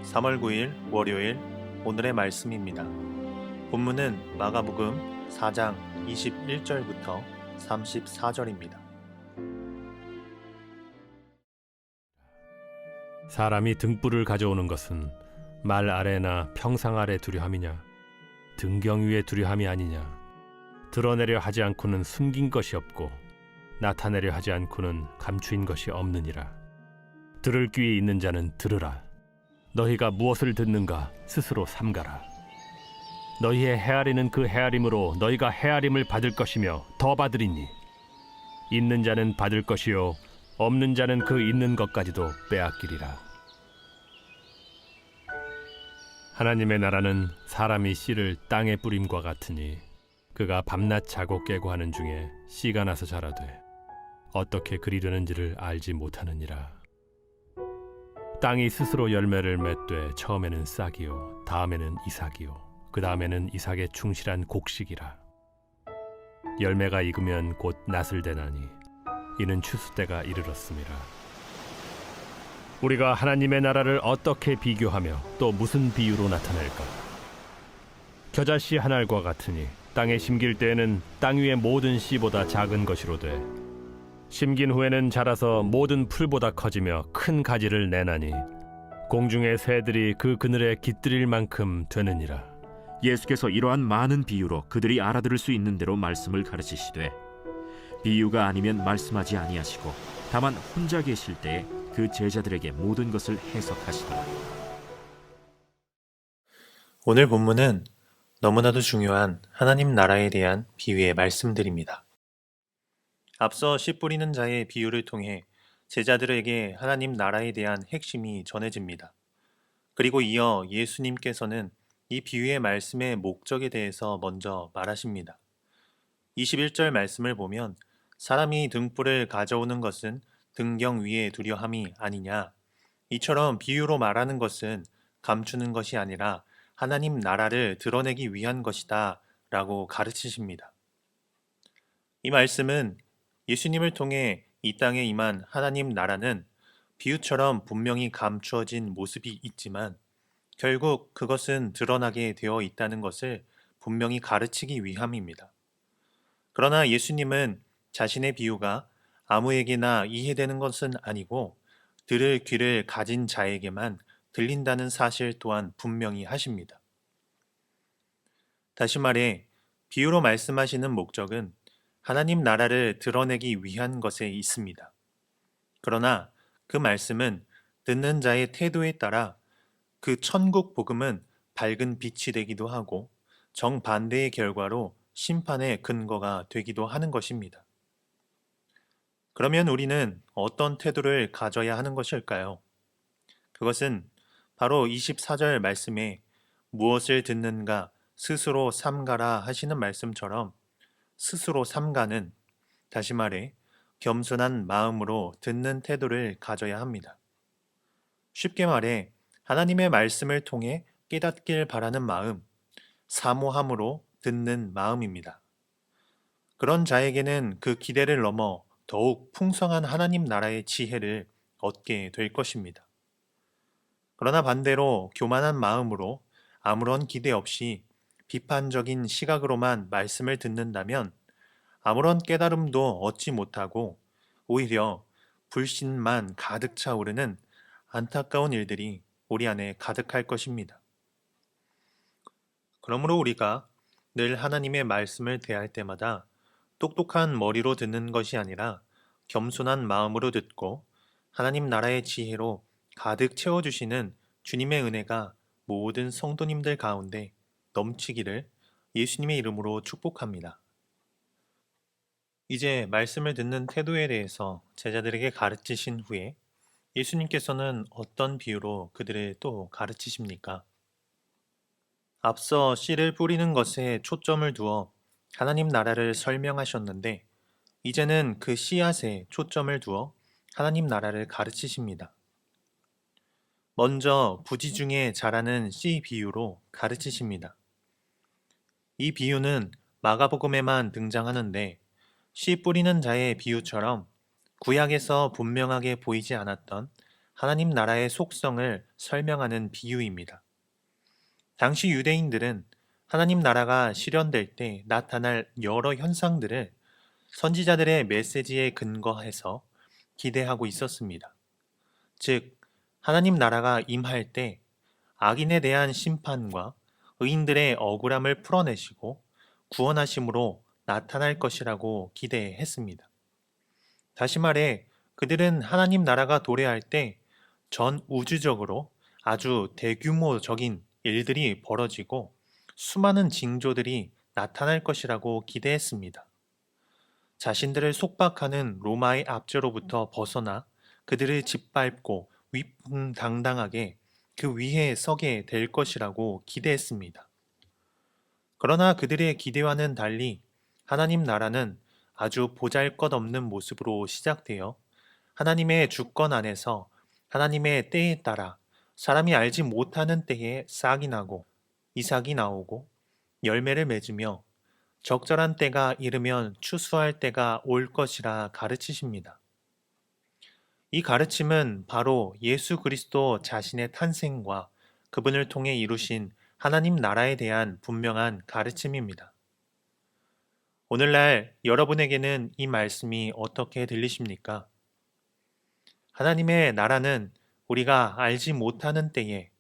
3월 9일 월요일 오늘의 말씀입니다. 본문은 마가복음 4장 21절부터 34절입니다. 사람이 등불을 가져오는 것은 말 아래나 평상 아래 두려함이냐 등경 위에 두려함이 아니냐. 드러내려 하지 않고는 숨긴 것이 없고 나타내려 하지 않고는 감추인 것이 없느니라. 들을 귀에 있는 자는 들으라. 너희가 무엇을 듣는가 스스로 삼가라. 너희의 헤아리는 그 헤아림으로 너희가 헤아림을 받을 것이며 더 받으리니 있는 자는 받을 것이요 없는 자는 그 있는 것까지도 빼앗기리라. 하나님의 나라는 사람이 씨를 땅에 뿌림과 같으니 그가 밤낮 자고 깨고 하는 중에 씨가 나서 자라되 어떻게 그리 되는지를 알지 못하느니라. 땅이 스스로 열매를 맺되 처음에는 싹이요 다음에는 이삭이요 그 다음에는 이삭의 충실한 곡식이라. 열매가 익으면 곧 낫을 대나니 이는 추수 때가 이르렀음이라. 우리가 하나님의 나라를 어떻게 비교하며 또 무슨 비유로 나타낼까? 겨자씨 한 알과 같으니 땅에 심길 때에는 땅 위의 모든 씨보다 작은 것이로되 심긴 후에는 자라서 모든 풀보다 커지며 큰 가지를 내나니 공중의 새들이 그 그늘에 깃들일 만큼 되느니라. 예수께서 이러한 많은 비유로 그들이 알아들을 수 있는 대로 말씀을 가르치시되 비유가 아니면 말씀하지 아니하시고 다만 혼자 계실 때에 그 제자들에게 모든 것을 해석하시더라. 오늘 본문은 너무나도 중요한 하나님 나라에 대한 비유의 말씀들입니다. 앞서 씨 뿌리는 자의 비유를 통해 제자들에게 하나님 나라에 대한 핵심이 전해집니다. 그리고 이어 예수님께서는 이 비유의 말씀의 목적에 대해서 먼저 말하십니다. 21절 말씀을 보면 사람이 등불을 가져오는 것은 등경 위에 두려함이 아니냐. 이처럼 비유로 말하는 것은 감추는 것이 아니라 하나님 나라를 드러내기 위한 것이다 라고 가르치십니다. 이 말씀은 예수님을 통해 이 땅에 임한 하나님 나라는 비유처럼 분명히 감추어진 모습이 있지만 결국 그것은 드러나게 되어 있다는 것을 분명히 가르치기 위함입니다. 그러나 예수님은 자신의 비유가 아무에게나 이해되는 것은 아니고 들을 귀를 가진 자에게만 들린다는 사실 또한 분명히 하십니다. 다시 말해 비유로 말씀하시는 목적은 하나님 나라를 드러내기 위한 것에 있습니다. 그러나 그 말씀은 듣는 자의 태도에 따라 그 천국 복음은 밝은 빛이 되기도 하고 정반대의 결과로 심판의 근거가 되기도 하는 것입니다. 그러면 우리는 어떤 태도를 가져야 하는 것일까요? 그것은 바로 24절 말씀에 무엇을 듣는가 스스로 삼가라 하시는 말씀처럼 스스로 삼가는, 다시 말해 겸손한 마음으로 듣는 태도를 가져야 합니다. 쉽게 말해 하나님의 말씀을 통해 깨닫길 바라는 마음, 사모함으로 듣는 마음입니다. 그런 자에게는 그 기대를 넘어 더욱 풍성한 하나님 나라의 지혜를 얻게 될 것입니다. 그러나 반대로 교만한 마음으로 아무런 기대 없이 비판적인 시각으로만 말씀을 듣는다면 아무런 깨달음도 얻지 못하고 오히려 불신만 가득 차오르는 안타까운 일들이 우리 안에 가득할 것입니다. 그러므로 우리가 늘 하나님의 말씀을 대할 때마다 똑똑한 머리로 듣는 것이 아니라 겸손한 마음으로 듣고 하나님 나라의 지혜로 가득 채워주시는 주님의 은혜가 모든 성도님들 가운데 넘치기를 예수님의 이름으로 축복합니다. 이제 말씀을 듣는 태도에 대해서 제자들에게 가르치신 후에 예수님께서는 어떤 비유로 그들을 또 가르치십니까? 앞서 씨를 뿌리는 것에 초점을 두어 하나님 나라를 설명하셨는데 이제는 그 씨앗에 초점을 두어 하나님 나라를 가르치십니다. 먼저 부지 중에 자라는 씨 비유로 가르치십니다. 이 비유는 마가복음에만 등장하는데 씨 뿌리는 자의 비유처럼 구약에서 분명하게 보이지 않았던 하나님 나라의 속성을 설명하는 비유입니다. 당시 유대인들은 하나님 나라가 실현될 때 나타날 여러 현상들을 선지자들의 메시지에 근거해서 기대하고 있었습니다. 즉, 하나님 나라가 임할 때 악인에 대한 심판과 의인들의 억울함을 풀어내시고 구원하심으로 나타날 것이라고 기대했습니다. 다시 말해, 그들은 하나님 나라가 도래할 때 전 우주적으로 아주 대규모적인 일들이 벌어지고 수많은 징조들이 나타날 것이라고 기대했습니다. 자신들을 속박하는 로마의 압제로부터 벗어나 그들을 짓밟고 위풍당당하게 그 위에 서게 될 것이라고 기대했습니다. 그러나 그들의 기대와는 달리 하나님 나라는 아주 보잘것없는 모습으로 시작되어 하나님의 주권 안에서 하나님의 때에 따라 사람이 알지 못하는 때에 싹이 나고 이삭이 나오고 열매를 맺으며 적절한 때가 이르면 추수할 때가 올 것이라 가르치십니다. 이 가르침은 바로 예수 그리스도 자신의 탄생과 그분을 통해 이루신 하나님 나라에 대한 분명한 가르침입니다. 오늘날 여러분에게는 이 말씀이 어떻게 들리십니까? 하나님의 나라는 우리가 알지 못하는 때에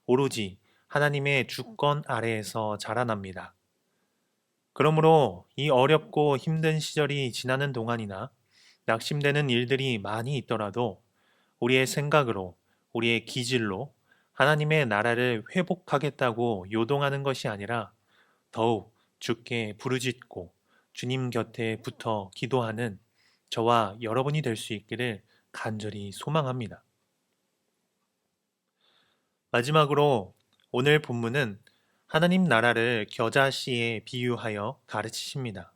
오로지 하나님의 주권 아래에서 자라납니다. 그러므로 이 어렵고 힘든 시절이 지나는 동안이나 낙심되는 일들이 많이 있더라도 우리의 생각으로, 우리의 기질로 하나님의 나라를 회복하겠다고 요동하는 것이 아니라 더욱 주께 부르짖고 주님 곁에 붙어 기도하는 저와 여러분이 될 수 있기를 간절히 소망합니다. 마지막으로 오늘 본문은 하나님 나라를 겨자씨에 비유하여 가르치십니다.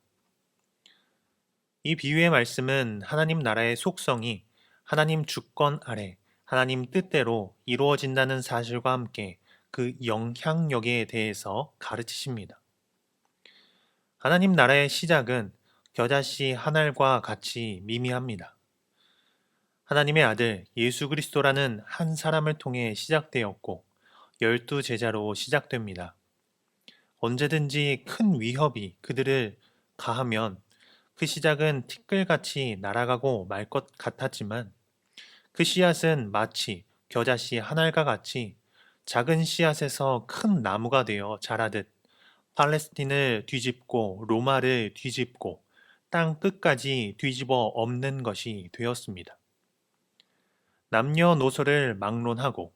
이 비유의 말씀은 하나님 나라의 속성이 하나님 주권 아래 하나님 뜻대로 이루어진다는 사실과 함께 그 영향력에 대해서 가르치십니다. 하나님 나라의 시작은 겨자씨 한 알과 같이 미미합니다. 하나님의 아들 예수 그리스도라는 한 사람을 통해 시작되었고 12 제자로 시작됩니다. 언제든지 큰 위협이 그들을 가하면 그 시작은 티끌같이 날아가고 말 것 같았지만 그 씨앗은 마치 겨자씨 한 알과 같이 작은 씨앗에서 큰 나무가 되어 자라듯 팔레스틴을 뒤집고 로마를 뒤집고 땅 끝까지 뒤집어 엎는 것이 되었습니다. 남녀노소를 막론하고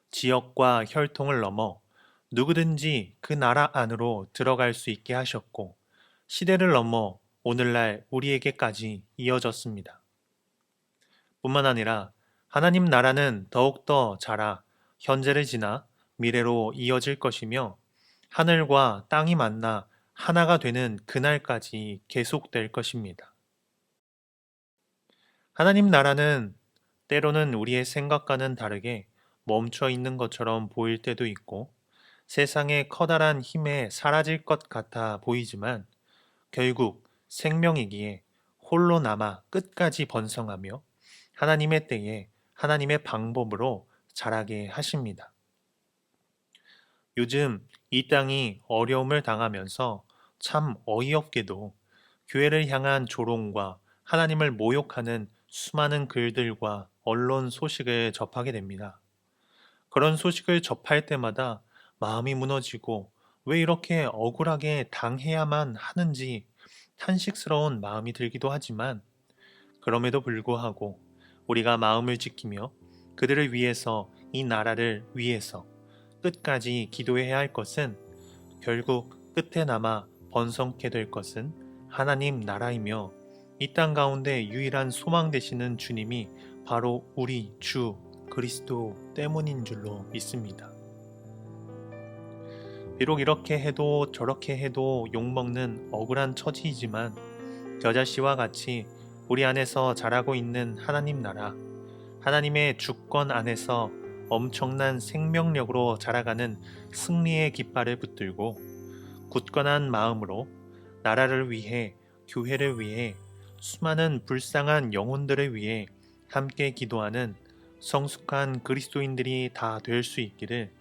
지역과 혈통을 넘어 누구든지 그 나라 안으로 들어갈 수 있게 하셨고 시대를 넘어 오늘날 우리에게까지 이어졌습니다. 뿐만 아니라 하나님 나라는 더욱더 자라 현재를 지나 미래로 이어질 것이며 하늘과 땅이 만나 하나가 되는 그날까지 계속될 것입니다. 하나님 나라는 때로는 우리의 생각과는 다르게 멈춰 있는 것처럼 보일 때도 있고 세상의 커다란 힘에 사라질 것 같아 보이지만 결국 생명이기에 홀로 남아 끝까지 번성하며 하나님의 때에 하나님의 방법으로 자라게 하십니다. 요즘 이 땅이 어려움을 당하면서 참 어이없게도 교회를 향한 조롱과 하나님을 모욕하는 수많은 글들과 언론 소식을 접하게 됩니다. 그런 소식을 접할 때마다 마음이 무너지고 왜 이렇게 억울하게 당해야만 하는지 탄식스러운 마음이 들기도 하지만 그럼에도 불구하고 우리가 마음을 지키며 그들을 위해서 이 나라를 위해서 끝까지 기도해야 할 것은 결국 끝에 남아 번성케 될 것은 하나님 나라이며 이 땅 가운데 유일한 소망 되시는 주님이 바로 우리 주 그리스도 때문인 줄로 믿습니다. 비록 이렇게 해도 저렇게 해도 욕먹는 억울한 처지이지만 겨자씨와 같이 우리 안에서 자라고 있는 하나님 나라, 하나님의 주권 안에서 엄청난 생명력으로 자라가는 승리의 깃발을 붙들고 굳건한 마음으로 나라를 위해, 교회를 위해, 수많은 불쌍한 영혼들을 위해 함께 기도하는 성숙한 그리스도인들이 다 될 수 있기를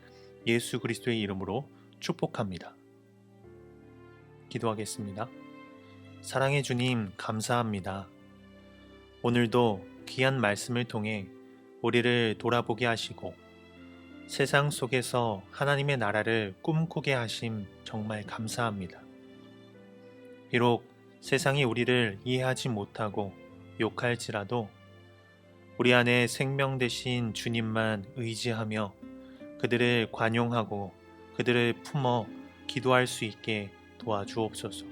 예수 그리스도의 이름으로 축복합니다. 기도하겠습니다. 사랑의 주님, 감사합니다. 오늘도 귀한 말씀을 통해 우리를 돌아보게 하시고 세상 속에서 하나님의 나라를 꿈꾸게 하심 정말 감사합니다. 비록 세상이 우리를 이해하지 못하고 욕할지라도 우리 안에 생명 되신 주님만 의지하며 그들을 관용하고 그들을 품어 기도할 수 있게 도와주옵소서.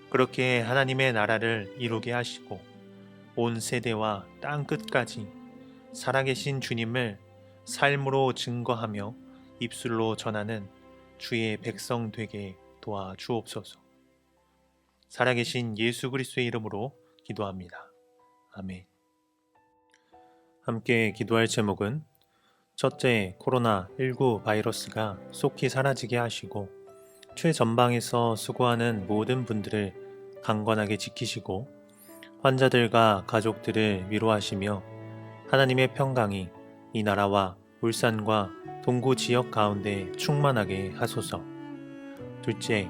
그렇게 하나님의 나라를 이루게 하시고 온 세대와 땅 끝까지 살아계신 주님을 삶으로 증거하며 입술로 전하는 주의 백성 되게 도와주옵소서. 살아계신 예수 그리스도의 이름으로 기도합니다. 아멘. 함께 기도할 제목은 첫째, 코로나19 바이러스가 속히 사라지게 하시고 최전방에서 수고하는 모든 분들을 강건하게 지키시고 환자들과 가족들을 위로하시며 하나님의 평강이 이 나라와 울산과 동구 지역 가운데 충만하게 하소서. 둘째,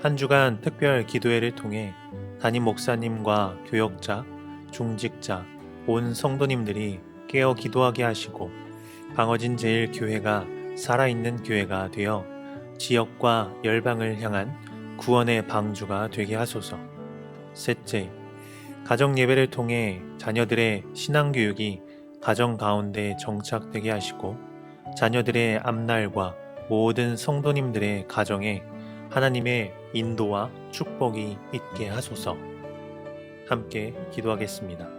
한 주간 특별 기도회를 통해 담임 목사님과 교역자, 중직자, 온 성도님들이 깨어 기도하게 하시고 방어진 제일교회가 살아있는 교회가 되어 지역과 열방을 향한 구원의 방주가 되게 하소서. 셋째, 가정 예배를 통해 자녀들의 신앙교육이 가정 가운데 정착되게 하시고 자녀들의 앞날과 모든 성도님들의 가정에 하나님의 인도와 축복이 있게 하소서. 함께 기도하겠습니다.